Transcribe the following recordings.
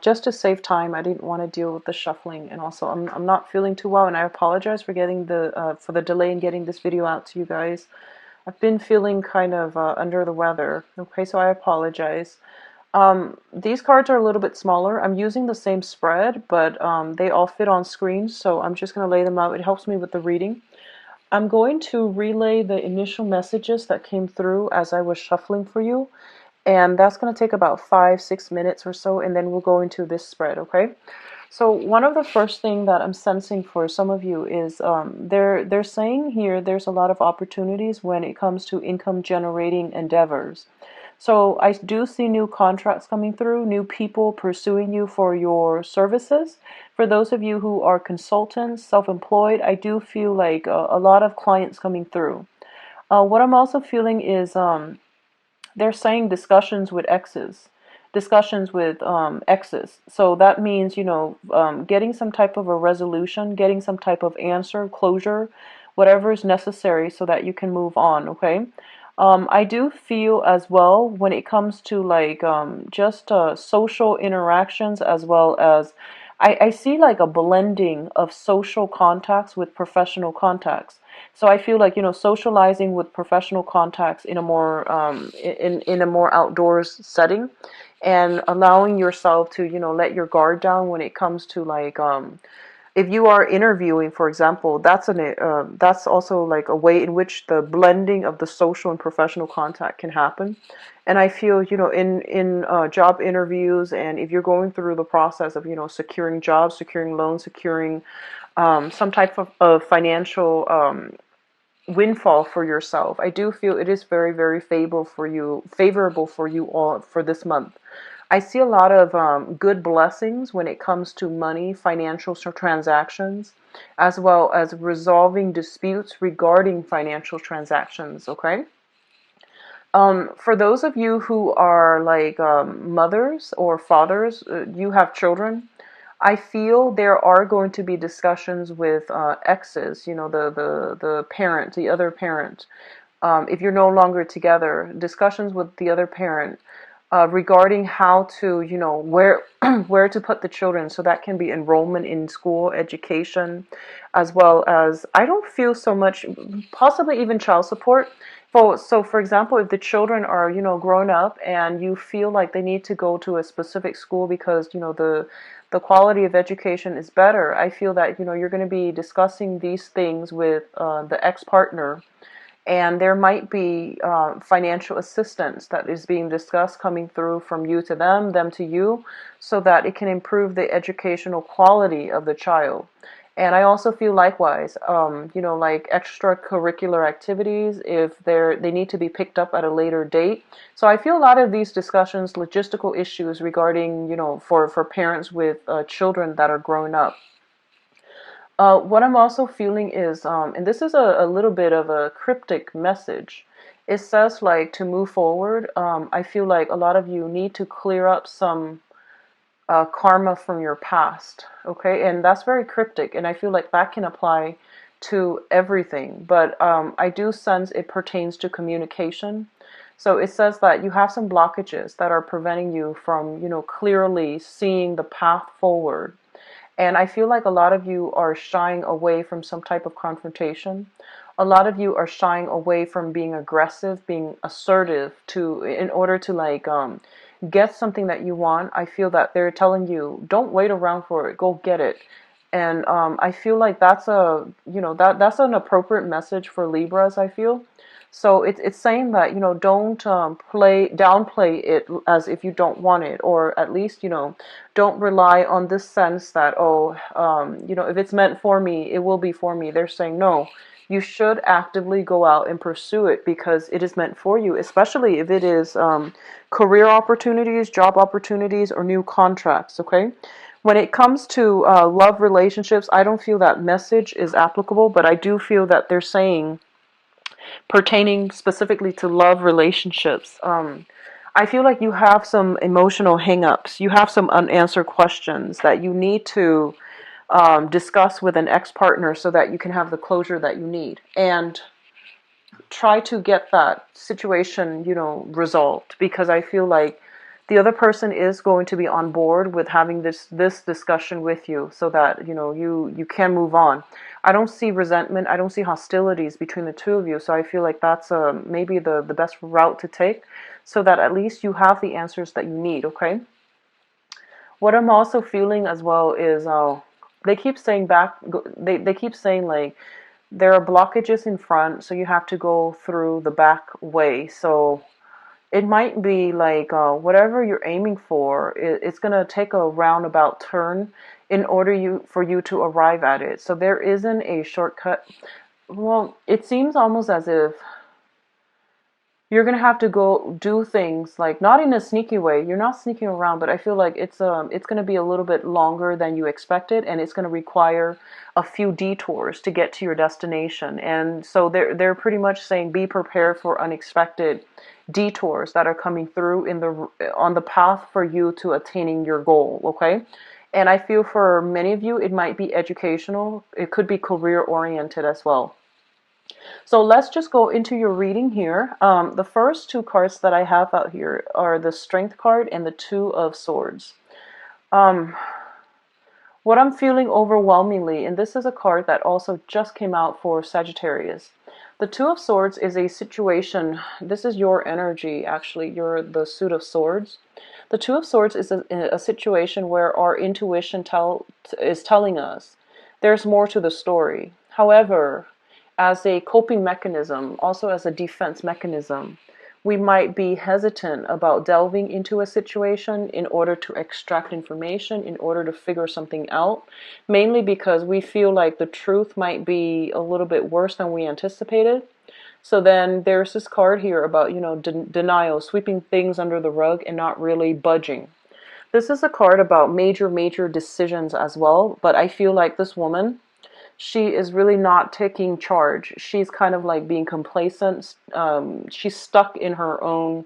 just to save time, I didn't want to deal with the shuffling, and also I'm not feeling too well, and I apologize for getting for the delay in getting this video out to you guys. I've been feeling kind of under the weather. Okay, so I apologize. These cards are a little bit smaller. I'm using the same spread, but they all fit on screen, so I'm just going to lay them out. It helps me with the reading. I'm going to relay the initial messages that came through as I was shuffling for you, and that's going to take about 5-6 minutes or so, and then we'll go into this spread, okay? So one of the first thing that I'm sensing for some of you is they're saying here there's a lot of opportunities when it comes to income generating endeavors. So I do see new contracts coming through, new people pursuing you for your services. For those of you who are consultants, self-employed, I do feel like a lot of clients coming through. What I'm also feeling is they're saying discussions with exes. Discussions with exes. So that means, getting some type of a resolution, getting some type of answer, closure, whatever is necessary so that you can move on, okay? I do feel as well when it comes to like just social interactions as well as I see like a blending of social contacts with professional contacts. So I feel like, socializing with professional contacts in a more in a more outdoors setting, and allowing yourself to, let your guard down when it comes to like if you are interviewing, for example, that's also like a way in which the blending of the social and professional contact can happen. And I feel, in job interviews, and if you're going through the process of, securing jobs, securing loans, securing some type of financial windfall for yourself, I do feel it is very, very favorable for you all for this month. I see a lot of good blessings when it comes to money, financial transactions, as well as resolving disputes regarding financial transactions, okay? For those of you who are like mothers or fathers, you have children, I feel there are going to be discussions with exes, the parent, the other parent. If you're no longer together, discussions with the other parent regarding how to, where where to put the children. So that can be enrollment in school, education, as well as I don't feel so much, possibly even child support. So for example, if the children are, grown up and you feel like they need to go to a specific school because, the quality of education is better, I feel that, you're going to be discussing these things with the ex-partner, and there might be financial assistance that is being discussed coming through from you to them to you, so that it can improve the educational quality of the child. And I also feel likewise, like extracurricular activities, if they need to be picked up at a later date. So I feel a lot of these discussions, logistical issues regarding, for parents with children that are growing up. What I'm also feeling is, and this is a little bit of a cryptic message. It says like to move forward. I feel like a lot of you need to clear up some karma from your past. Okay, and that's very cryptic, and I feel like that can apply to everything. But I do sense it pertains to communication. So it says that you have some blockages that are preventing you from, clearly seeing the path forward. And I feel like a lot of you are shying away from some type of confrontation. A lot of you are shying away from being aggressive, being assertive in order to like get something that you want. I feel that they're telling you, don't wait around for it, go get it. And I feel like that's that's an appropriate message for Libras, I feel. So it's saying that, don't downplay it as if you don't want it, or at least, don't rely on this sense that, oh, if it's meant for me, it will be for me. They're saying, no, you should actively go out and pursue it because it is meant for you, especially if it is career opportunities, job opportunities, or new contracts, okay? When it comes to love relationships, I don't feel that message is applicable, but I do feel that they're saying, pertaining specifically to love relationships, I feel like you have some emotional hangups. You have some unanswered questions that you need to discuss with an ex-partner so that you can have the closure that you need. And try to get that situation, resolved, because I feel like the other person is going to be on board with having this discussion with you, so that you can move on. I don't see resentment, I don't see hostilities between the two of you, so I feel like that's maybe the best route to take, so that at least you have the answers that you need. Okay. What I'm also feeling as well is they keep saying they keep saying like there are blockages in front, so you have to go through the back way. So it might be like whatever you're aiming for, it's going to take a roundabout turn in order for you to arrive at it. So there isn't a shortcut. Well, it seems almost as if you're going to have to go do things, like not in a sneaky way. You're not sneaking around, but I feel like it's going to be a little bit longer than you expected, and it's going to require a few detours to get to your destination. And so they're pretty much saying be prepared for unexpected detours that are coming through on the path for you to attaining your goal. Okay. And I feel for many of you it might be educational, it could be career oriented as well. So let's just go into your reading here. The first two cards that I have out here are the Strength card and the Two of Swords. Um, what I'm feeling overwhelmingly, and this is a card that also just came out for Sagittarius. The Two of Swords is a situation, this is your energy actually, you're the Suit of Swords. The Two of Swords is a situation where our intuition is telling us there's more to the story. However, as a coping mechanism, also as a defense mechanism, we might be hesitant about delving into a situation in order to extract information, in order to figure something out, mainly because we feel like the truth might be a little bit worse than we anticipated. So then there's this card here about, denial, sweeping things under the rug and not really budging. This is a card about major decisions as well, but I feel like this woman, she is really not taking charge. She's kind of like being complacent. She's stuck in her own,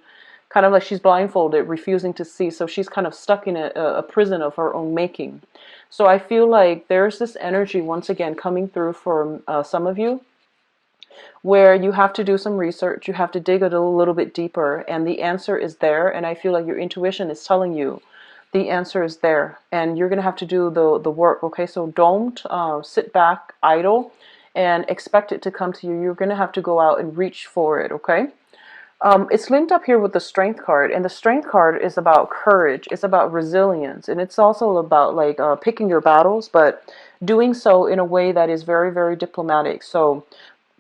kind of like she's blindfolded, refusing to see. So she's kind of stuck in a prison of her own making. So I feel like there's this energy once again coming through for some of you, where you have to do some research, you have to dig a little bit deeper, and the answer is there. And I feel like your intuition is telling you the answer is there, and you're going to have to do the work. Okay, so don't sit back idle and expect it to come to you. You're going to have to go out and reach for it. Okay. It's linked up here with the Strength card, and the Strength card is about courage, it's about resilience, and it's also about like picking your battles, but doing so in a way that is very diplomatic. So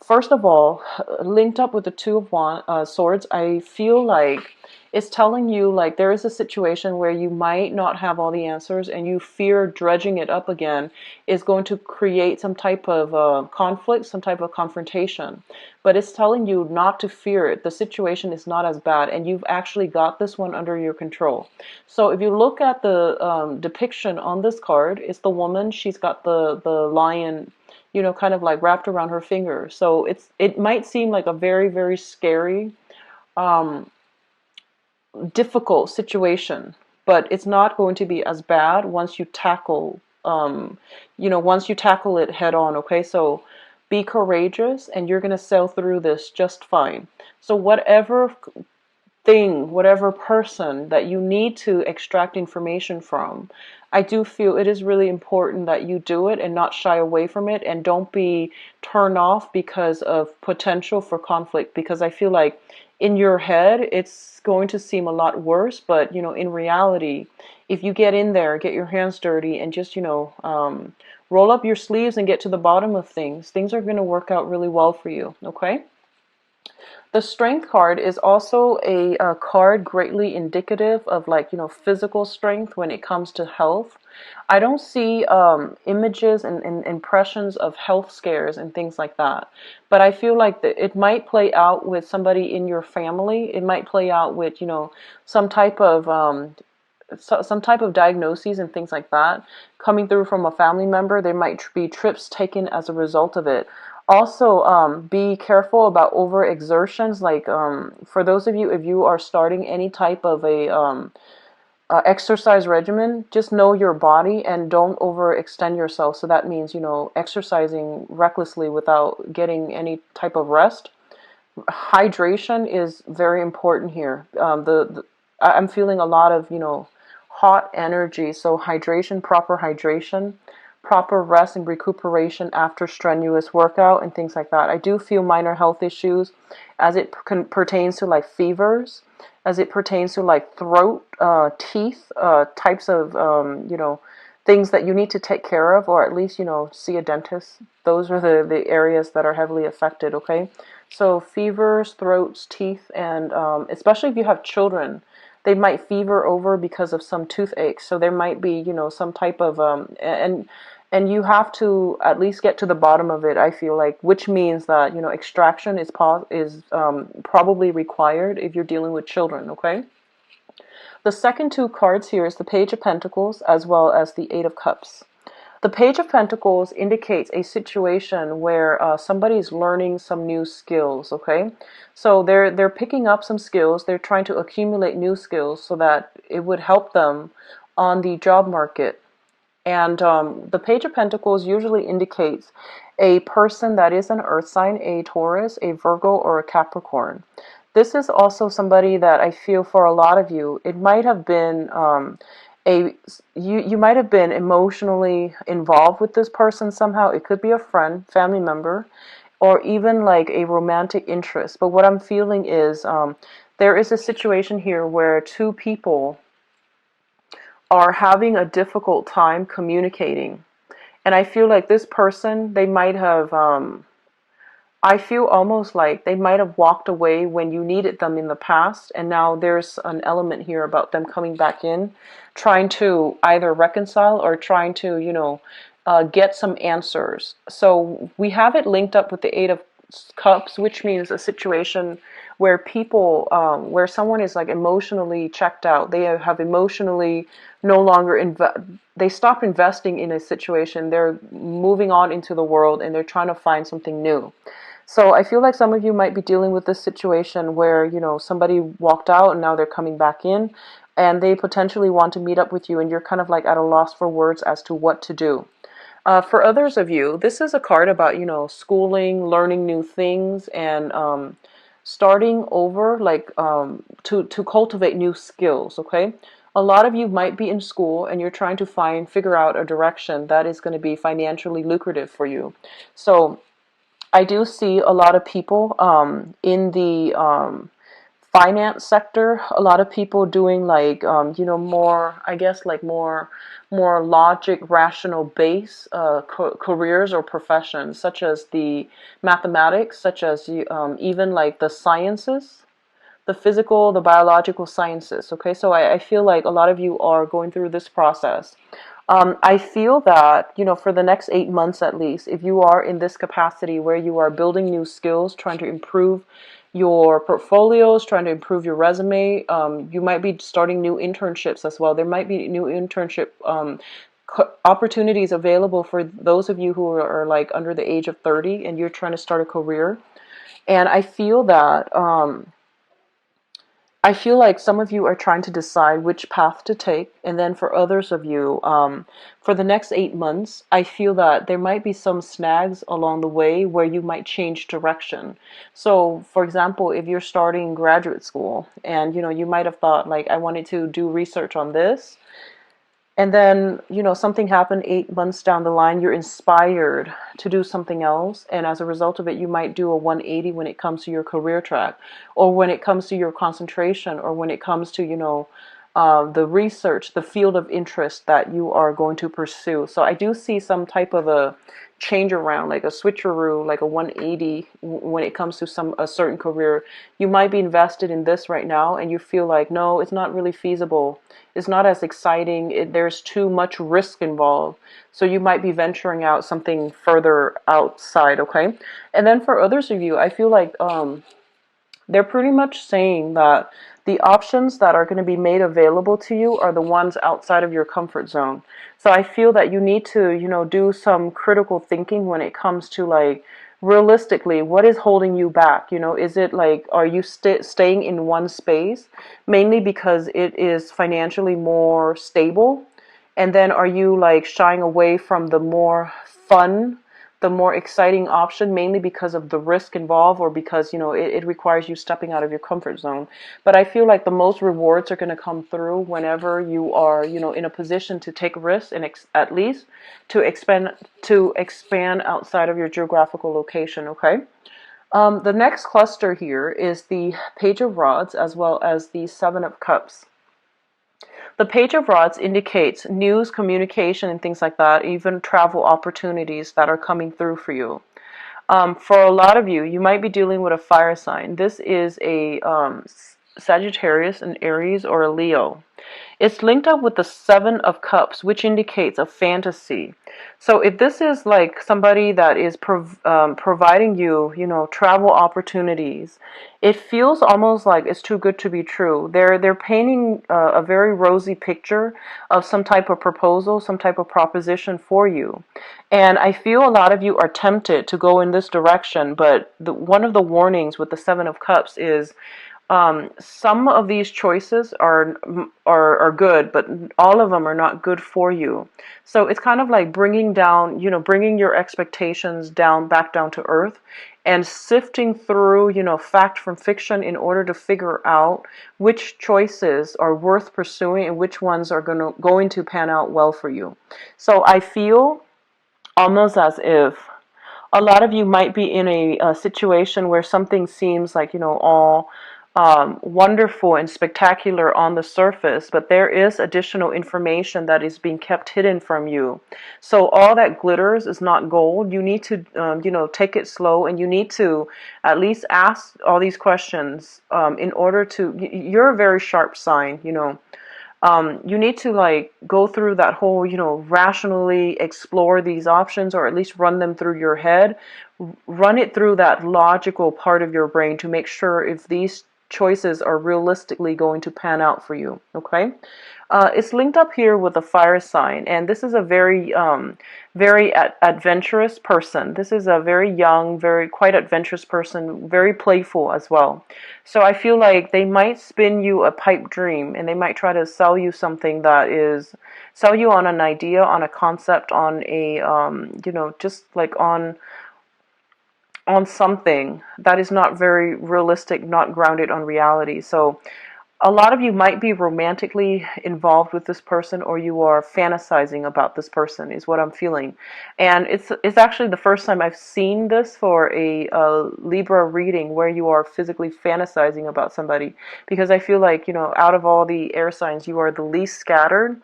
first of all, linked up with the Two of Swords, I feel like it's telling you like there is a situation where you might not have all the answers, and you fear dredging it up again is going to create some type of conflict, some type of confrontation. But it's telling you not to fear it. The situation is not as bad, and you've actually got this one under your control. So if you look at the depiction on this card, it's the woman. She's got the lion, kind of like wrapped around her finger. So it might seem like a very scary, difficult situation, but it's not going to be as bad once you tackle, once you tackle it head on. Okay, so be courageous, and you're going to sail through this just fine. So whatever person that you need to extract information from, I do feel it is really important that you do it and not shy away from it, and don't be turned off because of potential for conflict, because I feel like in your head it's going to seem a lot worse, but in reality, if you get in there, get your hands dirty, and just roll up your sleeves and get to the bottom of things are going to work out really well for you. Okay. The Strength card is also a card greatly indicative of like, physical strength when it comes to health. I don't see images and impressions of health scares and things like that. But I feel like it might play out with somebody in your family. It might play out with, some type of some type of diagnoses and things like that coming through from a family member. There might be trips taken as a result of it. Also, be careful about overexertions. Like for those of you, if you are starting any type of a exercise regimen, just know your body and don't overextend yourself. So that means, exercising recklessly without getting any type of rest. Hydration is very important here. I'm feeling a lot of, hot energy. So hydration, proper rest and recuperation after strenuous workout and things like that. I do feel minor health issues as it pertains to like fevers, as it pertains to like throat, teeth, types of, things that you need to take care of, or at least, see a dentist. Those are the areas that are heavily affected, okay? So fevers, throats, teeth, and especially if you have children, they might fever over because of some toothache. So there might be, some type of and you have to at least get to the bottom of it. I feel like, which means that extraction is probably required if you're dealing with children. Okay. The second two cards here is the Page of Pentacles as well as the Eight of Cups. The Page of Pentacles indicates a situation where somebody's learning some new skills, okay? So they're picking up some skills, they're trying to accumulate new skills so that it would help them on the job market. And the Page of Pentacles usually indicates a person that is an earth sign, a Taurus, a Virgo, or a Capricorn. This is also somebody that I feel for a lot of you, it might have been you might have been emotionally involved with this person somehow. It could be a friend, family member, or even like a romantic interest. But what I'm feeling is there is a situation here where two people are having a difficult time communicating. And I feel like this person, they might have I feel almost like they might have walked away when you needed them in the past, and now there's an element here about them coming back in, trying to either reconcile or trying to, get some answers. So we have it linked up with the Eight of Cups, which means a situation where people, where someone is like emotionally checked out. They have emotionally no longer they stop investing in a situation. They're moving on into the world and they're trying to find something new. So I feel like some of you might be dealing with this situation where, somebody walked out and now they're coming back in and they potentially want to meet up with you and you're kind of like at a loss for words as to what to do. For others of you, this is a card about, schooling, learning new things, and starting over, like to cultivate new skills, okay? A lot of you might be in school and you're trying to figure out a direction that is going to be financially lucrative for you. So I do see a lot of people in the finance sector, a lot of people doing like, more, I guess, like more logic, rational base careers or professions, such as the mathematics, such as even like the sciences, the physical, the biological sciences. Okay, so I feel like a lot of you are going through this process. I feel that, for the next 8 months at least, if you are in this capacity where you are building new skills, trying to improve your portfolios, trying to improve your resume, you might be starting new internships as well. There might be new internship opportunities available for those of you who are like under the age of 30 and you're trying to start a career. And I feel that I feel like some of you are trying to decide which path to take, and then for others of you, for the next 8 months, I feel that there might be some snags along the way where you might change direction. So, for example, if you're starting graduate school, and you might have thought like, I wanted to do research on this, and then, something happened 8 months down the line, you're inspired to do something else. And as a result of it, you might do a 180 when it comes to your career track, or when it comes to your concentration, or when it comes to, the research, the field of interest that you are going to pursue. So I do see some type of a change around, like a switcheroo, like a 180 when it comes to a certain career. You might be invested in this right now and you feel like, no, it's not really feasible. It's not as exciting. There's too much risk involved. So you might be venturing out something further outside, okay? And then for others of you, I feel like they're pretty much saying that the options that are going to be made available to you are the ones outside of your comfort zone. So I feel that you need to, do some critical thinking when it comes to like, realistically, what is holding you back? Is it like, are you staying in one space mainly because it is financially more stable? And then are you like shying away from the more fun the more exciting option, mainly because of the risk involved, or because, it requires you stepping out of your comfort zone. But I feel like the most rewards are going to come through whenever you are, in a position to take risks and at least to expand outside of your geographical location. Okay. The next cluster here is the Page of Rods as well as the Seven of Cups. The Page of Rods indicates news, communication, and things like that, even travel opportunities that are coming through for you. For a lot of you, you might be dealing with a fire sign. This is a Sagittarius, an Aries, or a Leo. It's linked up with the Seven of Cups, which indicates a fantasy. So if this is like somebody that is providing you, travel opportunities, it feels almost like it's too good to be true. They're painting a very rosy picture of some type of proposal, some type of proposition for you. And I feel a lot of you are tempted to go in this direction, but one of the warnings with the Seven of Cups is some of these choices are good, but all of them are not good for you. So it's kind of like bringing down, bringing your expectations back down to earth, and sifting through, fact from fiction in order to figure out which choices are worth pursuing and which ones are going to pan out well for you. So I feel almost as if a lot of you might be in a situation where something seems like, all wonderful and spectacular on the surface, but there is additional information that is being kept hidden from you. So all that glitters is not gold. You need to, take it slow, and you need to at least ask all these questions in order to. You're a very sharp sign, you need to like go through that whole, rationally explore these options, or at least run them through your head, run it through that logical part of your brain to make sure if these choices are realistically going to pan out for you. Okay. It's linked up here with the fire sign, and this is a very adventurous person. This is a very young, very quite adventurous person, very playful as well. So I feel like they might spin you a pipe dream, and they might try to sell you something sell you on an idea, on a concept, on a, just like on something that is not very realistic, not grounded on reality. So a lot of you might be romantically involved with this person, or you are fantasizing about this person, is what I'm feeling. And it's actually the first time I've seen this for a Libra reading where you are physically fantasizing about somebody, because I feel like, out of all the air signs, you are the least scattered.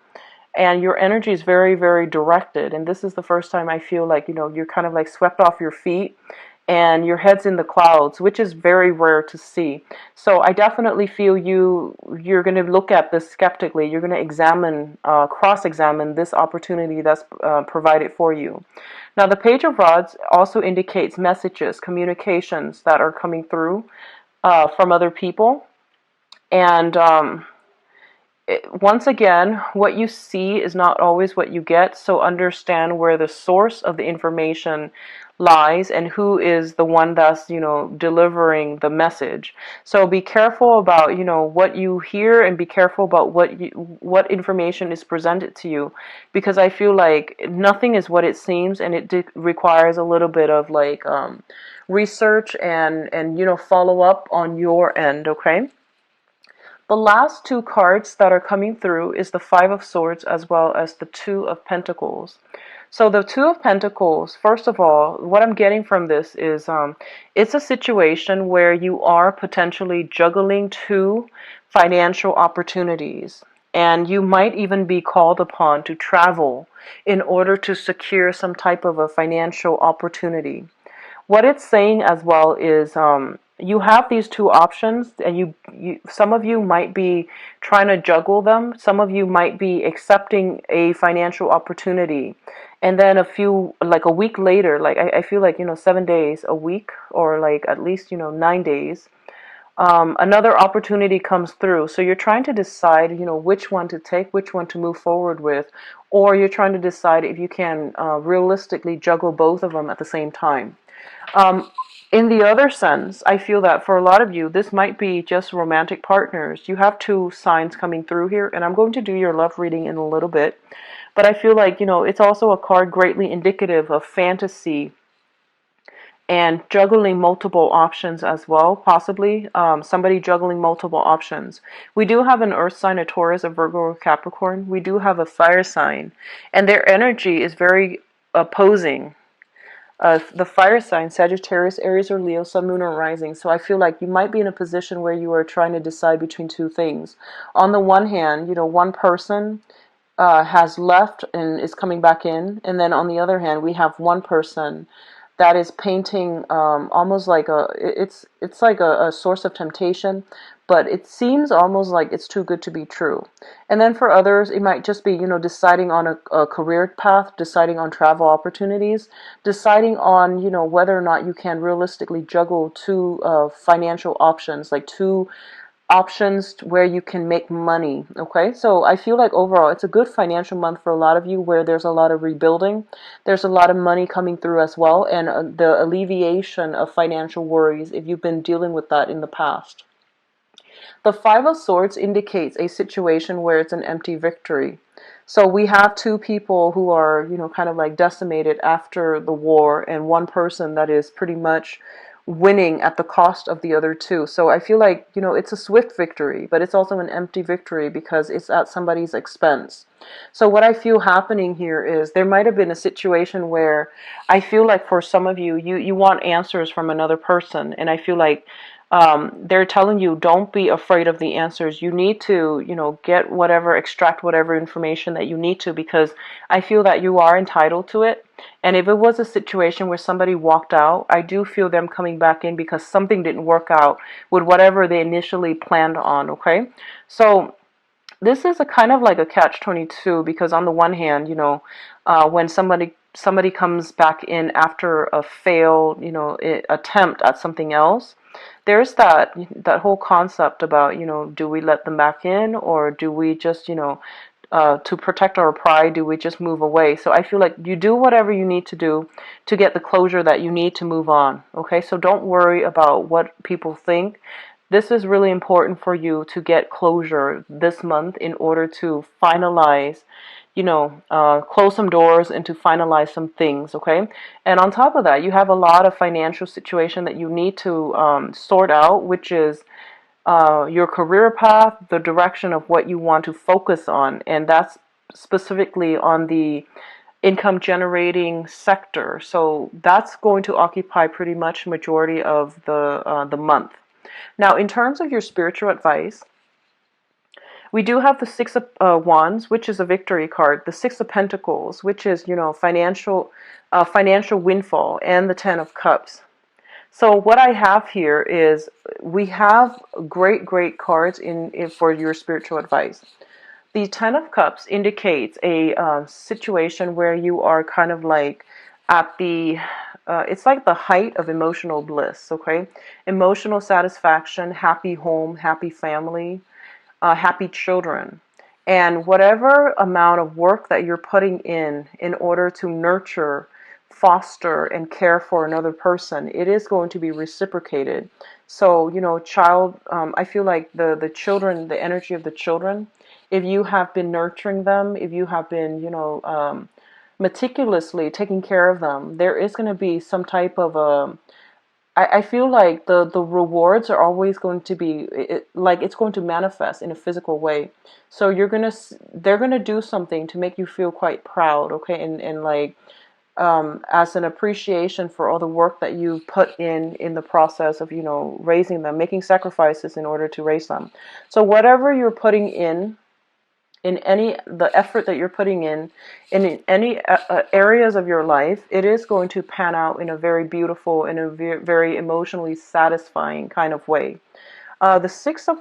And your energy is very, very directed. And this is the first time I feel like, you're kind of like swept off your feet and your head's in the clouds, which is very rare to see. So I definitely feel you're going to look at this skeptically. You're going to cross-examine this opportunity that's provided for you. Now, the Page of Rods also indicates messages, communications that are coming through from other people. And once again, what you see is not always what you get, so understand where the source of the information lies and who is the one that's, delivering the message. So be careful about, what you hear, and be careful about what information is presented to you, because I feel like nothing is what it seems, and it requires a little bit of like research and follow up on your end, okay? The last two cards that are coming through is the Five of Swords as well as the Two of Pentacles. So the Two of Pentacles, first of all, what I'm getting from this is it's a situation where you are potentially juggling two financial opportunities. And you might even be called upon to travel in order to secure some type of a financial opportunity. What it's saying as well is you have these two options, and some of you might be trying to juggle them. Some of you might be accepting a financial opportunity, and then like a week later, like I feel like 7 days, a week, or like at least 9 days, another opportunity comes through. So you're trying to decide which one to take, which one to move forward with, or you're trying to decide if you can realistically juggle both of them at the same time. In the other sense, I feel that for a lot of you, this might be just romantic partners. You have two signs coming through here, and I'm going to do your love reading in a little bit. But I feel like, it's also a card greatly indicative of fantasy and juggling multiple options as well, possibly somebody juggling multiple options. We do have an earth sign, a Taurus, a Virgo, or Capricorn. We do have a fire sign, and their energy is very opposing. The fire sign, Sagittarius, Aries, or Leo, Sun, Moon, or Rising. So I feel like you might be in a position where you are trying to decide between two things. On the one hand, one person has left and is coming back in, and then on the other hand, we have one person that is painting almost like it's like a source of temptation, but it seems almost like it's too good to be true. And then for others, it might just be deciding on a career path, deciding on travel opportunities, deciding on whether or not you can realistically juggle two financial options, like two options where you can make money. Okay, so I feel like overall it's a good financial month for a lot of you, where there's a lot of rebuilding, there's a lot of money coming through as well, and the alleviation of financial worries if you've been dealing with that in the past. The Five of Swords indicates a situation where it's an empty victory. So we have two people who are, kind of like decimated after the war, and one person that is pretty much winning at the cost of the other two. So I feel like, it's a swift victory, but it's also an empty victory because it's at somebody's expense. So what I feel happening here is there might have been a situation where I feel like for some of you, you want answers from another person, and I feel like they're telling you don't be afraid of the answers. You need to, get whatever, extract whatever information that you need to, because I feel that you are entitled to it. And if it was a situation where somebody walked out, I do feel them coming back in because something didn't work out with whatever they initially planned on. Okay, so this is a kind of like a catch-22, because on the one hand, when somebody comes back in after a failed, attempt at something else, there's that whole concept about, do we let them back in, or do we just, to protect our pride, do we just move away? So I feel like you do whatever you need to do to get the closure that you need to move on. Okay, so don't worry about what people think. This is really important for you to get closure this month in order to finalize, close some doors and to finalize some things, okay? And on top of that, you have a lot of financial situation that you need to sort out, which is your career path, the direction of what you want to focus on, and that's specifically on the income generating sector. So that's going to occupy pretty much majority of the month. Now, in terms of your spiritual advice, we do have the Six of Wands, which is a victory card, the Six of Pentacles, which is, financial windfall, and the Ten of Cups. So what I have here is we have great cards in for your spiritual advice. The Ten of Cups indicates a situation where you are kind of like at the, it's like the height of emotional bliss, okay? Emotional satisfaction, happy home, happy family, happy children. And whatever amount of work that you're putting in order to nurture, foster, and care for another person, it is going to be reciprocated. So, I feel like the children, the energy of the children, if you have been nurturing them, if you have been, meticulously taking care of them, there is going to be some type of I feel like the rewards are always going to be like it's going to manifest in a physical way. So they're gonna do something to make you feel quite proud, okay, and like as an appreciation for all the work that you put in the process of raising them, making sacrifices in order to raise them. So whatever you're putting in any the effort that you're putting in any areas of your life, it is going to pan out in a very beautiful and a very emotionally satisfying kind of way. The Six of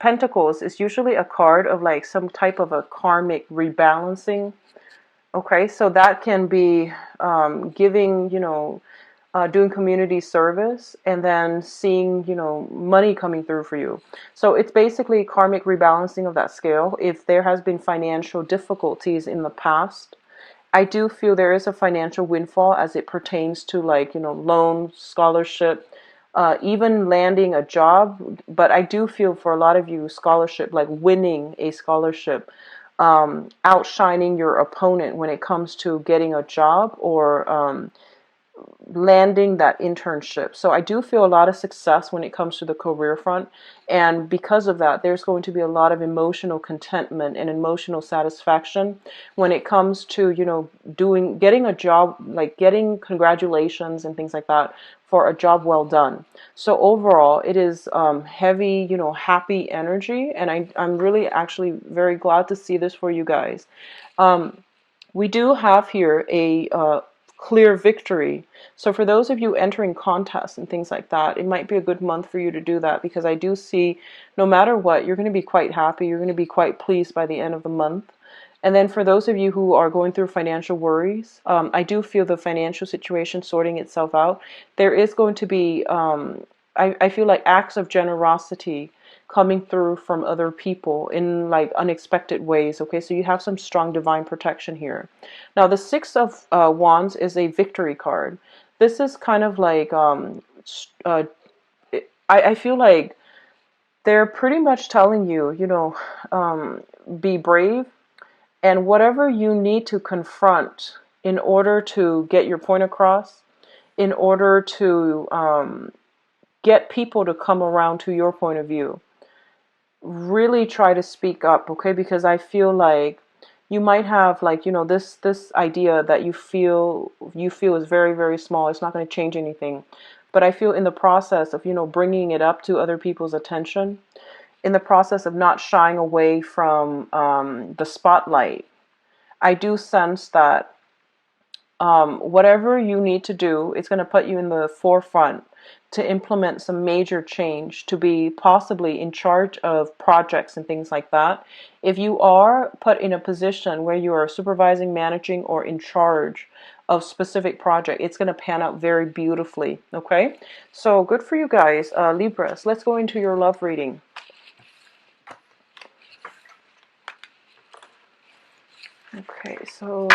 Pentacles is usually a card of like some type of a karmic rebalancing. Okay, so that can be giving, doing community service, and then seeing, money coming through for you. So it's basically karmic rebalancing of that scale. If there has been financial difficulties in the past, I do feel there is a financial windfall as it pertains to like, loan, scholarship, even landing a job. But I do feel for a lot of you, scholarship, like winning a scholarship, outshining your opponent when it comes to getting a job, or landing that internship. So I do feel a lot of success when it comes to the career front. And because of that, there's going to be a lot of emotional contentment and emotional satisfaction when it comes to, getting a job, like getting congratulations and things like that for a job well done. So overall, it is heavy, happy energy. And I'm really actually very glad to see this for you guys. We do have here a clear victory. So for those of you entering contests and things like that, it might be a good month for you to do that, because I do see no matter what, you're going to be quite happy. You're going to be quite pleased by the end of the month. And then for those of you who are going through financial worries, I do feel the financial situation sorting itself out. There is going to be, I feel like acts of generosity coming through from other people in like unexpected ways. Okay, so you have some strong divine protection here. Now the Six of Wands is a victory card. This is kind of like I feel like they're pretty much telling you, be brave, and whatever you need to confront in order to get your point across, in order to get people to come around to your point of view, really try to speak up, okay? Because I feel like you might have like, this idea that you feel is very, very small. It's not going to change anything. But I feel in the process of, bringing it up to other people's attention, in the process of not shying away from the spotlight, I do sense that whatever you need to do, it's going to put you in the forefront to implement some major change, to be possibly in charge of projects and things like that. If you are put in a position where you are supervising, managing, or in charge of specific project, it's going to pan out very beautifully. Okay, so good for you guys, Libras. Let's go into your love reading. Okay, so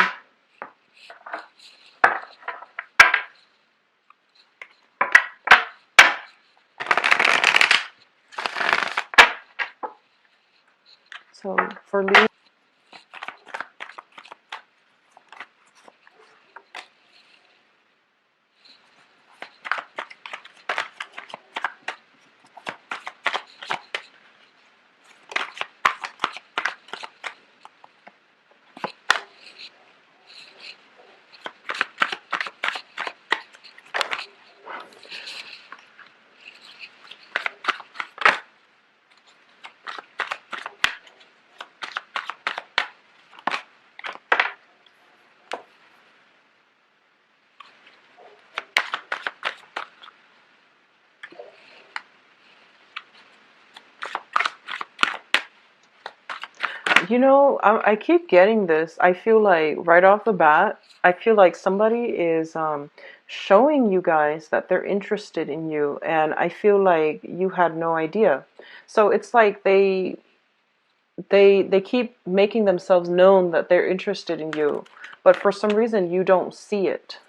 for Libra, I keep getting this. I feel like right off the bat, I feel like somebody is showing you guys that they're interested in you, and I feel like you had no idea. So it's like they keep making themselves known that they're interested in you, but for some reason you don't see it.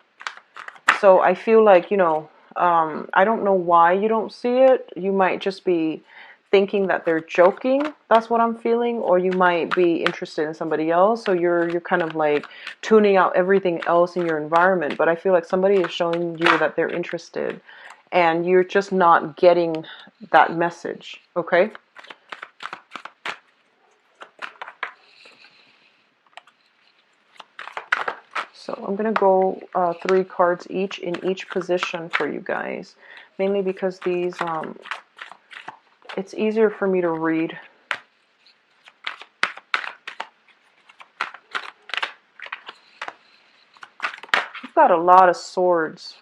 So I feel like, I don't know why you don't see it. You might just be thinking that they're joking. That's what I'm feeling. Or you might be interested in somebody else. So you're kind of like tuning out everything else in your environment. But I feel like somebody is showing you that they're interested, and you're just not getting that message. Okay? So I'm going to go 3 cards each in each position for you guys. Mainly because these, it's easier for me to read. You've got a lot of swords.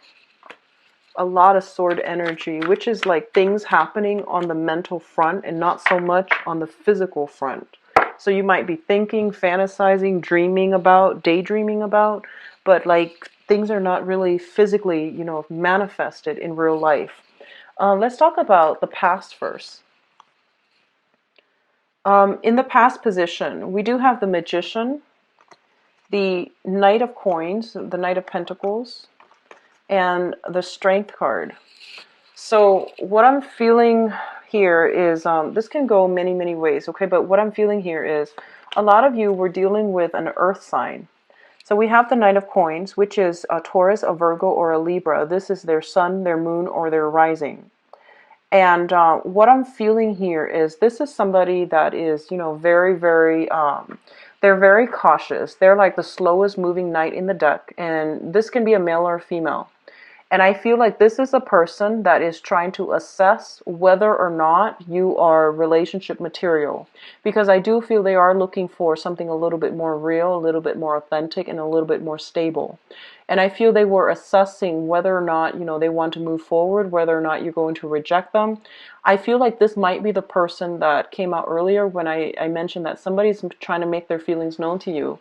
A lot of sword energy, which is like things happening on the mental front and not so much on the physical front. So you might be thinking, fantasizing, dreaming about, daydreaming about, but like things are not really physically, manifested in real life. Let's talk about the past first. In the past position, we do have the Magician, the Knight of Coins, the Knight of Pentacles, and the Strength card. So what I'm feeling here is, this can go many, many ways, okay? But what I'm feeling here is a lot of you were dealing with an earth sign. So we have the Knight of Coins, which is a Taurus, a Virgo, or a Libra. This is their sun, their moon, or their rising. And what I'm feeling here is this is somebody that is, very, very, they're very cautious. They're like the slowest moving knight in the deck. And this can be a male or a female. And I feel like this is a person that is trying to assess whether or not you are relationship material. Because I do feel they are looking for something a little bit more real, a little bit more authentic, and a little bit more stable. And I feel they were assessing whether or not, they want to move forward, whether or not you're going to reject them. I feel like this might be the person that came out earlier when I mentioned that somebody's trying to make their feelings known to you,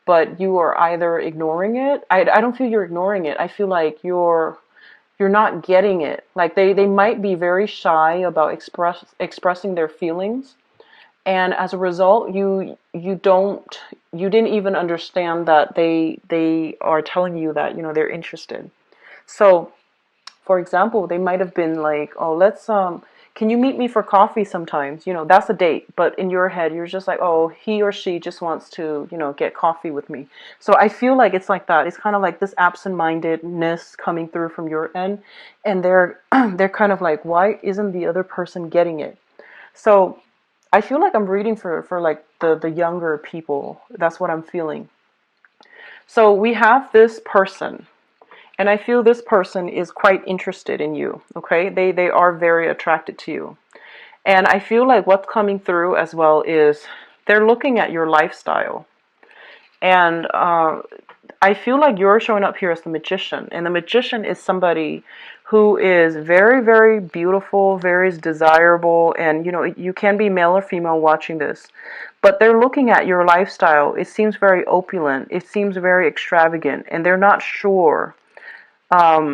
but you are either ignoring it. I don't feel you're ignoring it. I feel like you're not getting it. Like they might be very shy about expressing their feelings. And as a result, you didn't even understand that they are telling you that, they're interested. So, for example, they might have been like, "Oh, let's can you meet me for coffee sometimes?" That's a date, but in your head you're just like, "Oh, he or she just wants to, get coffee with me." So I feel like it's like that. It's kind of like this absent-mindedness coming through from your end, and they're they're kind of like, "Why isn't the other person getting it?" So I feel like I'm reading for like the younger people. That's what I'm feeling. So we have this person, and I feel this person is quite interested in you, okay? They are very attracted to you. And I feel like what's coming through as well is they're looking at your lifestyle. And I feel like you're showing up here as the magician. And the magician is somebody who is very, very beautiful, very desirable. And, you can be male or female watching this. But they're looking at your lifestyle. It seems very opulent. It seems very extravagant. And they're not sure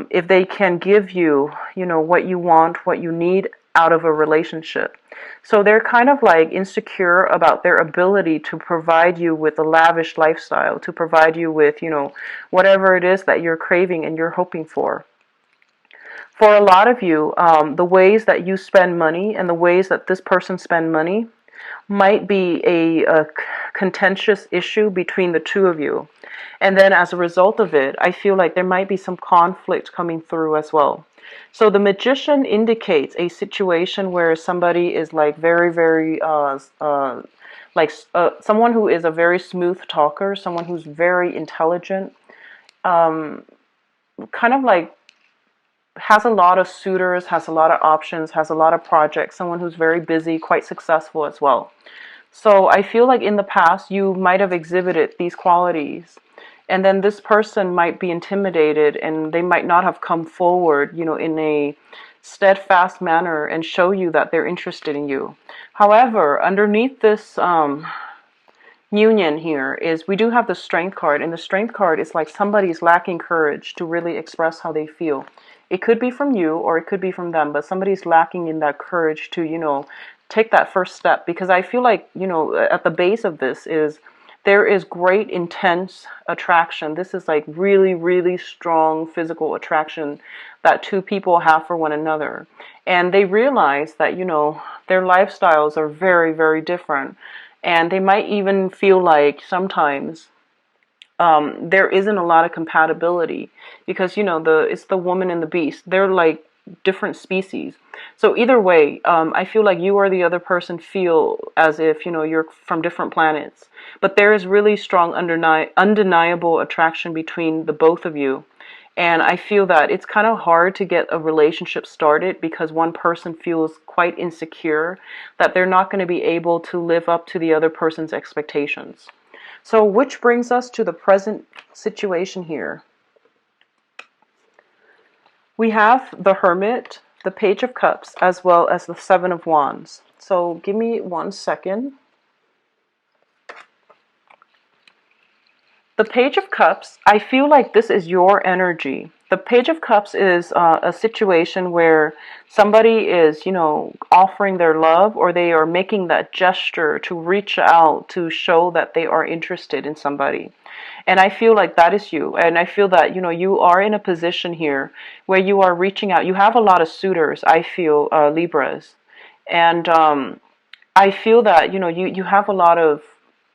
if they can give you, what you want, what you need out of a relationship. So they're kind of like insecure about their ability to provide you with a lavish lifestyle, to provide you with, whatever it is that you're craving and you're hoping for. For a lot of you, the ways that you spend money and the ways that this person spend money might be a contentious issue between the two of you. And then as a result of it, I feel like there might be some conflict coming through as well. So the magician indicates a situation where somebody is like very, very, someone who is a very smooth talker, someone who's very intelligent, kind of like has a lot of suitors, has a lot of options, has a lot of projects, someone who's very busy, quite successful as well. So I feel like in the past you might have exhibited these qualities, and then this person might be intimidated and they might not have come forward, in a steadfast manner and show you that they're interested in you. However, underneath this union here is we do have the Strength card, and the Strength card is like somebody's lacking courage to really express how they feel. It could be from you or it could be from them, but somebody's lacking in that courage to, take that first step. Because I feel like, at the base of this is there is great intense attraction. This is like really, really strong physical attraction that two people have for one another. And they realize that, their lifestyles are very, very different. And they might even feel like sometimes there isn't a lot of compatibility because, it's the woman and the beast. They're like different species. So either way, I feel like you or the other person feel as if, you're from different planets. But there is really strong undeniable attraction between the both of you. And I feel that it's kind of hard to get a relationship started because one person feels quite insecure that they're not going to be able to live up to the other person's expectations. So which brings us to the present situation here. We have the Hermit, the Page of Cups, as well as the Seven of Wands. So give me 1 second. The Page of Cups, I feel like this is your energy. The Page of Cups is a situation where somebody is, offering their love, or they are making that gesture to reach out to show that they are interested in somebody. And I feel like that is you. And I feel that, you are in a position here where you are reaching out. You have a lot of suitors, I feel, Libras. And I feel that, you have a lot of,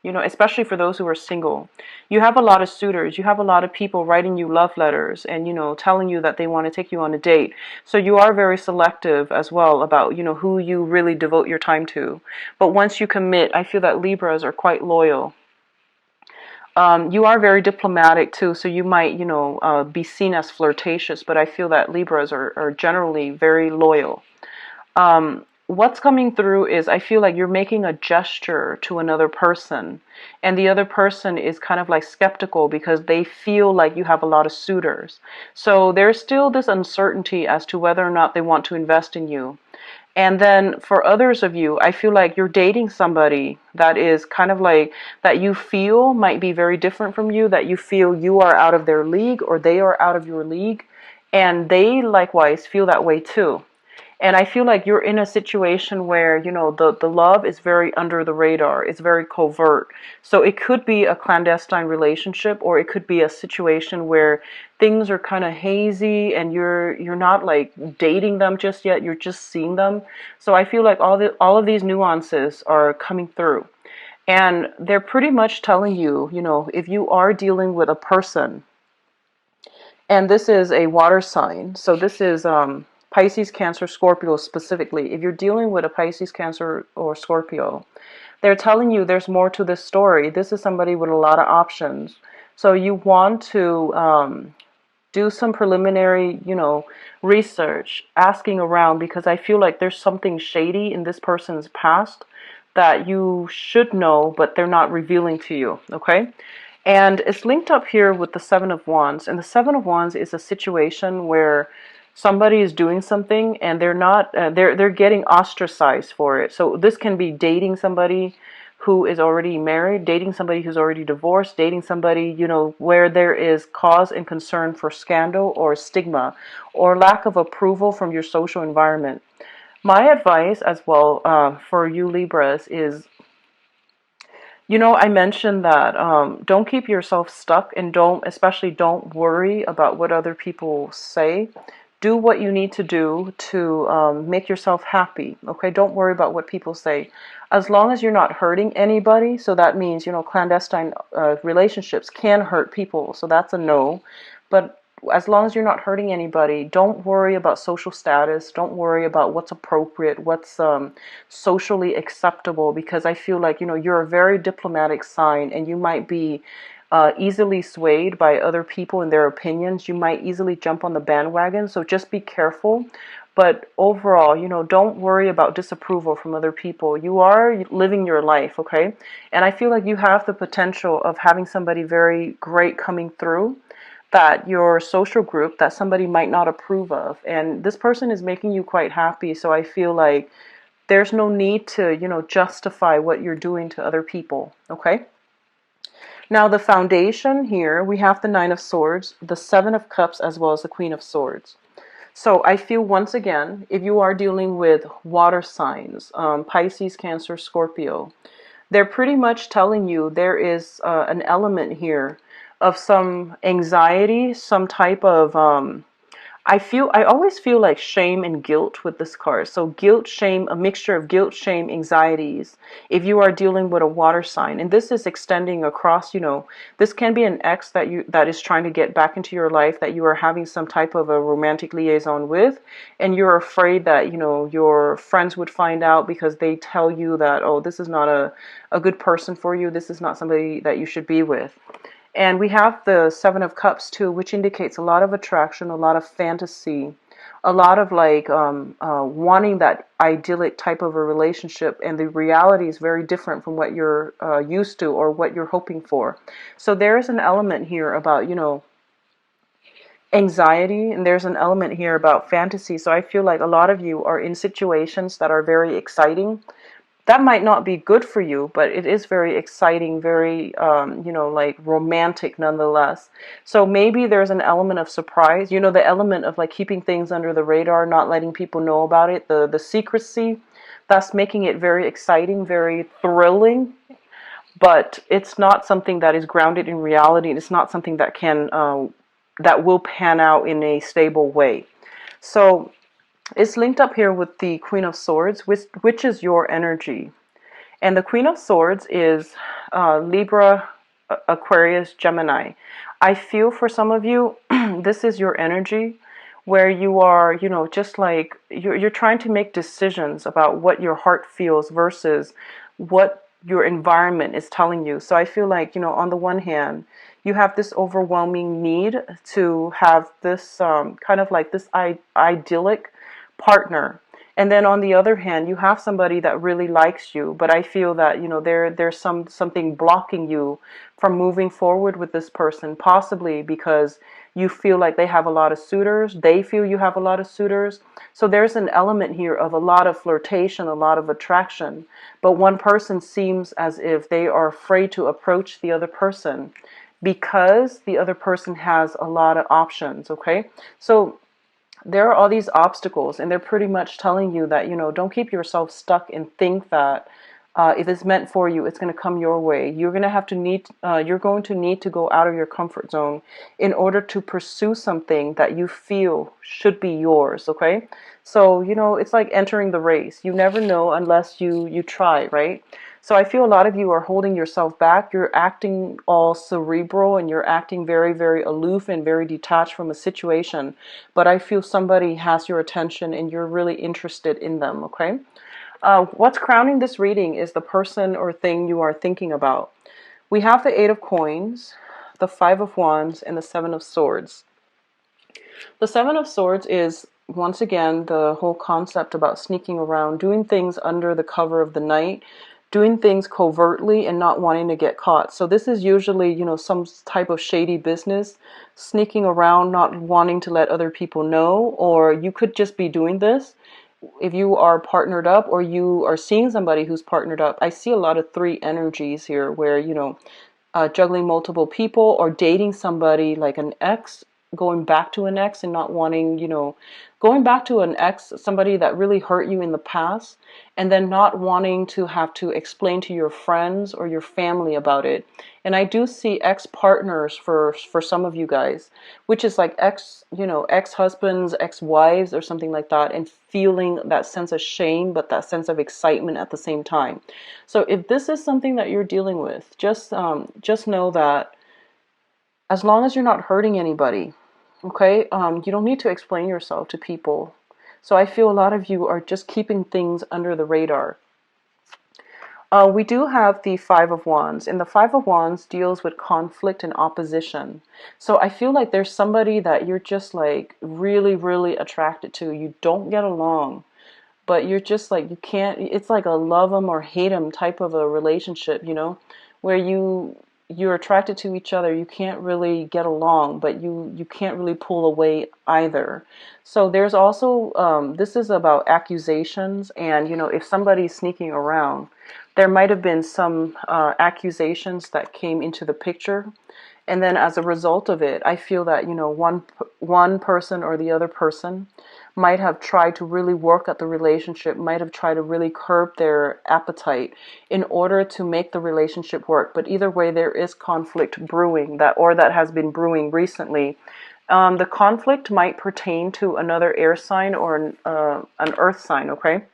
you know, especially for those who are single. You have a lot of suitors. You have a lot of people writing you love letters and, you know, telling you that they want to take you on a date. So you are very selective as well about, you know, who you really devote your time to. But once you commit, I feel that Libras are quite loyal. You are very diplomatic too, so you might, you know, be seen as flirtatious, but I feel that Libras are generally very loyal. What's coming through is I feel like you're making a gesture to another person, and the other person is kind of like skeptical because they feel like you have a lot of suitors. So there's still this uncertainty as to whether or not they want to invest in you. And then for others of you, I feel like you're dating somebody that is kind of like that you feel might be very different from you, that you feel you are out of their league or they are out of your league, and they likewise feel that way too. And I feel like you're in a situation where, you know, the love is very under the radar. It's very covert. So it could be a clandestine relationship, or it could be a situation where things are kind of hazy and you're not like dating them just yet. You're just seeing them. So I feel like all of these nuances are coming through. And they're pretty much telling you, you know, if you are dealing with a person, and this is a water sign. So this is Pisces, Cancer, Scorpio specifically. If you're dealing with a Pisces, Cancer, or Scorpio, they're telling you there's more to this story. This is somebody with a lot of options. So you want to do some preliminary, you know, research, asking around, because I feel like there's something shady in this person's past that you should know, but they're not revealing to you, okay? And it's linked up here with the Seven of Wands. And the Seven of Wands is a situation where somebody is doing something and they're not, they're getting ostracized for it. So this can be dating somebody who is already married, dating somebody who's already divorced, dating somebody, you know, where there is cause and concern for scandal or stigma or lack of approval from your social environment. My advice as well for you Libras is, you know, I mentioned that don't keep yourself stuck, and especially don't worry about what other people say. Do what you need to do to make yourself happy, okay? Don't worry about what people say. As long as you're not hurting anybody, so that means, you know, clandestine relationships can hurt people, so that's a no. But as long as you're not hurting anybody, don't worry about social status. Don't worry about what's appropriate, what's socially acceptable, because I feel like, you know, you're a very diplomatic sign and you might be easily swayed by other people and their opinions. You might easily jump on the bandwagon, so just be careful. But overall, you know, don't worry about disapproval from other people. You are living your life, okay? And I feel like you have the potential of having somebody very great coming through that your social group that somebody might not approve of, and this person is making you quite happy. So I feel like there's no need to, you know, justify what you're doing to other people, okay? Now the foundation here, we have the Nine of Swords, the Seven of Cups, as well as the Queen of Swords. So I feel once again, if you are dealing with water signs, Pisces, Cancer, Scorpio, they're pretty much telling you there is an element here of some anxiety, some type of I always feel like shame and guilt with this card. So guilt, shame, a mixture of guilt, shame, anxieties. If you are dealing with a water sign, and this is extending across, you know, this can be an ex that is trying to get back into your life, that you are having some type of a romantic liaison with, and you're afraid that, you know, your friends would find out because they tell you that, oh, this is not a good person for you. This is not somebody that you should be with. And we have the Seven of Cups too, which indicates a lot of attraction, a lot of fantasy, a lot of like wanting that idyllic type of a relationship. And the reality is very different from what you're used to or what you're hoping for. So there's an element here about, you know, anxiety, and there's an element here about fantasy. So I feel like a lot of you are in situations that are very exciting. That might not be good for you, but it is very exciting, very, you know, like romantic nonetheless. So maybe there's an element of surprise, you know, the element of like keeping things under the radar, not letting people know about it, the secrecy, that's making it very exciting, very thrilling, but it's not something that is grounded in reality. It's not something that that will pan out in a stable way. So it's linked up here with the Queen of Swords, which is your energy. And the Queen of Swords is Libra, Aquarius, Gemini. I feel for some of you, this is your energy where you are, you know, just like you're trying to make decisions about what your heart feels versus what your environment is telling you. So I feel like, you know, on the one hand, you have this overwhelming need to have this kind of like this idyllic partner. And then on the other hand, you have somebody that really likes you, but I feel that, you know, there's something blocking you from moving forward with this person, possibly because you feel like they have a lot of suitors, they feel you have a lot of suitors. So there's an element here of a lot of flirtation, a lot of attraction, but one person seems as if they are afraid to approach the other person because the other person has a lot of options, okay? So there are all these obstacles, and they're pretty much telling you that, you know, don't keep yourself stuck and think that if it's meant for you, it's going to come your way. You're going to need to go out of your comfort zone in order to pursue something that you feel should be yours, okay? So, you know, it's like entering the race. You never know unless you try, right? So I feel a lot of you are holding yourself back. You're acting all cerebral and you're acting very, very aloof and very detached from a situation. But I feel somebody has your attention and you're really interested in them, okay? What's crowning this reading is the person or thing you are thinking about. We have the Eight of Coins, the Five of Wands, and the Seven of Swords. The Seven of Swords is, once again, the whole concept about sneaking around, doing things under the cover of the night, doing things covertly and not wanting to get caught. So this is usually, you know, some type of shady business, sneaking around, not wanting to let other people know, or you could just be doing this if you are partnered up or you are seeing somebody who's partnered up. I see a lot of three energies here where, you know, juggling multiple people or dating somebody like an ex, going back to an ex and not wanting, you know, going back to an ex, somebody that really hurt you in the past, and then not wanting to have to explain to your friends or your family about it. And I do see ex-partners for some of you guys, which is like ex-husbands, ex-wives or something like that, and feeling that sense of shame, but that sense of excitement at the same time. So if this is something that you're dealing with, just know that as long as you're not hurting anybody, okay, you don't need to explain yourself to people. So I feel a lot of you are just keeping things under the radar. We do have the Five of Wands, and the Five of Wands deals with conflict and opposition. So I feel like there's somebody that you're just like really, really attracted to. You don't get along, but you're just like, you can't, it's like a love them or hate them type of a relationship, you know, where you're attracted to each other. You can't really get along, but you can't really pull away either. So there's also, this is about accusations, and, you know, if somebody's sneaking around, there might have been some accusations that came into the picture. And then as a result of it, I feel that, you know, one person or the other person might have tried to really work at the relationship, might have tried to really curb their appetite in order to make the relationship work. But either way, there is conflict brewing, that has been brewing recently. The conflict might pertain to another air sign or an earth sign, okay?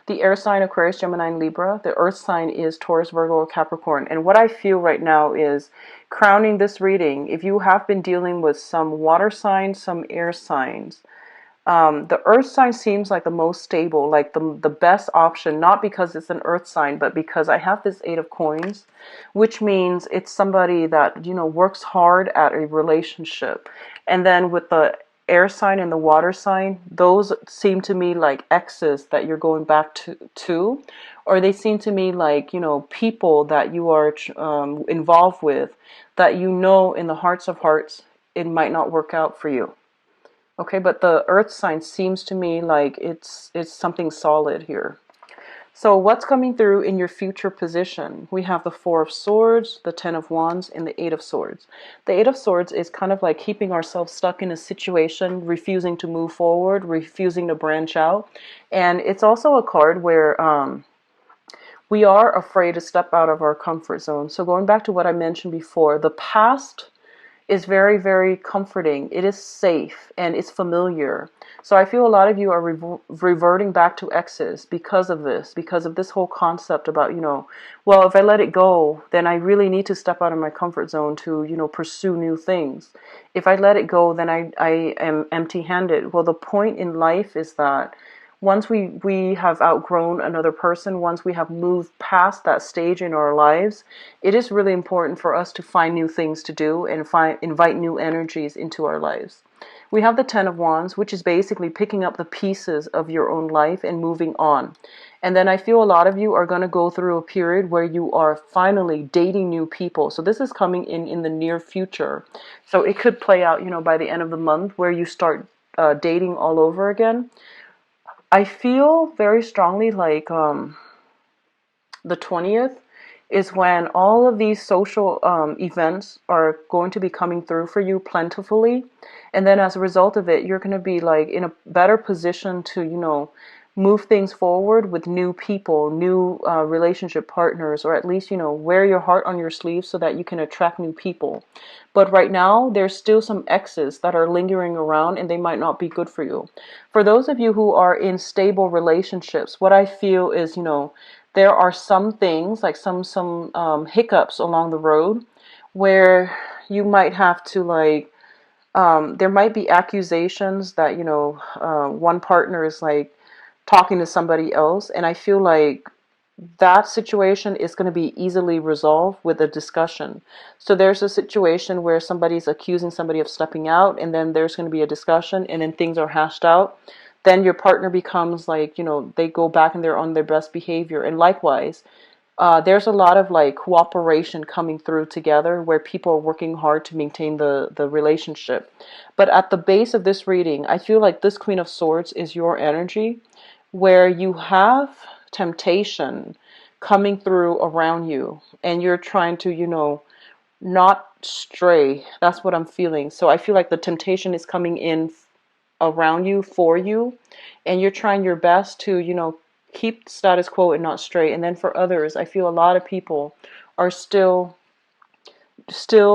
The air sign, Aquarius, Gemini, and Libra. The earth sign is Taurus, Virgo, or Capricorn. And what I feel right now is, crowning this reading, if you have been dealing with some water signs, some air signs, the earth sign seems like the most stable, like the best option, not because it's an earth sign, but because I have this Eight of Coins, which means it's somebody that, you know, works hard at a relationship. And then with the air sign and the water sign, those seem to me like exes that you're going back to, or they seem to me like, you know, people that you are involved with that, you know, in the hearts of hearts, it might not work out for you. Okay, but the earth sign seems to me like it's something solid here. So what's coming through in your future position? We have the Four of Swords, the Ten of Wands, and the Eight of Swords. The Eight of Swords is kind of like keeping ourselves stuck in a situation, refusing to move forward, refusing to branch out. And it's also a card where we are afraid to step out of our comfort zone. So going back to what I mentioned before, the past is very, very comforting. It is safe and it's familiar. So I feel a lot of you are reverting back to exes because of this whole concept about, well, if I let it go, then I really need to step out of my comfort zone to, pursue new things. If I let it go, then I am empty-handed. Well, the point in life is that once we have outgrown another person, once we have moved past that stage in our lives, it is really important for us to find new things to do and invite new energies into our lives. We have the Ten of Wands, which is basically picking up the pieces of your own life and moving on. And then I feel a lot of you are going to go through a period where you are finally dating new people. So this is coming in the near future. So it could play out, by the end of the month where you start dating all over again. I feel very strongly like the 20th is when all of these social events are going to be coming through for you plentifully. And then as a result of it, you're going to be like in a better position to, move things forward with new people, new relationship partners, or at least, wear your heart on your sleeve so that you can attract new people. But right now, there's still some exes that are lingering around and they might not be good for you. For those of you who are in stable relationships, what I feel is, there are some things like some hiccups along the road where you might have to like there might be accusations that one partner is like talking to somebody else, and I feel like that situation is going to be easily resolved with a discussion. So there's a situation where somebody's accusing somebody of stepping out, and then there's going to be a discussion, and then things are hashed out. Then your partner becomes like, they go back and they're on their best behavior. And likewise, there's a lot of like cooperation coming through together where people are working hard to maintain the relationship. But at the base of this reading, I feel like this Queen of Swords is your energy where you have temptation coming through around you and you're trying to, not stray. That's what I'm feeling. So I feel like the temptation is coming in around you for you, and you're trying your best to, keep status quo and not stray. And then for others, I feel a lot of people are still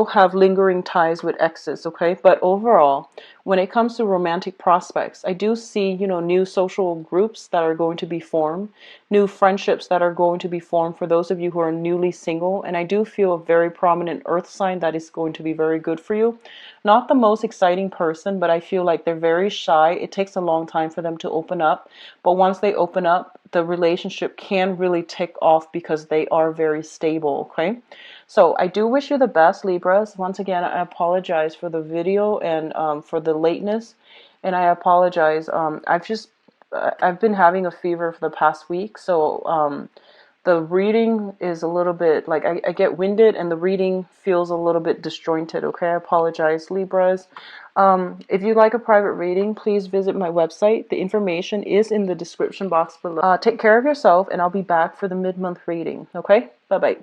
have lingering ties with exes, okay? But overall, when it comes to romantic prospects, I do see, new social groups that are going to be formed, new friendships that are going to be formed for those of you who are newly single, and I do feel a very prominent earth sign that is going to be very good for you. Not the most exciting person, but I feel like they're very shy. It takes a long time for them to open up, but once they open up, the relationship can really take off because they are very stable, okay? So I do wish you the best, Libras. Once again, I apologize for the video and for the lateness, and I apologize. I've been having a fever for the past week, so the reading is a little bit like I get winded, and the reading feels a little bit disjointed. Okay, I apologize, Libras. If you'd like a private reading, please visit my website. The information is in the description box below. Take care of yourself, and I'll be back for the mid-month reading. Okay, bye bye.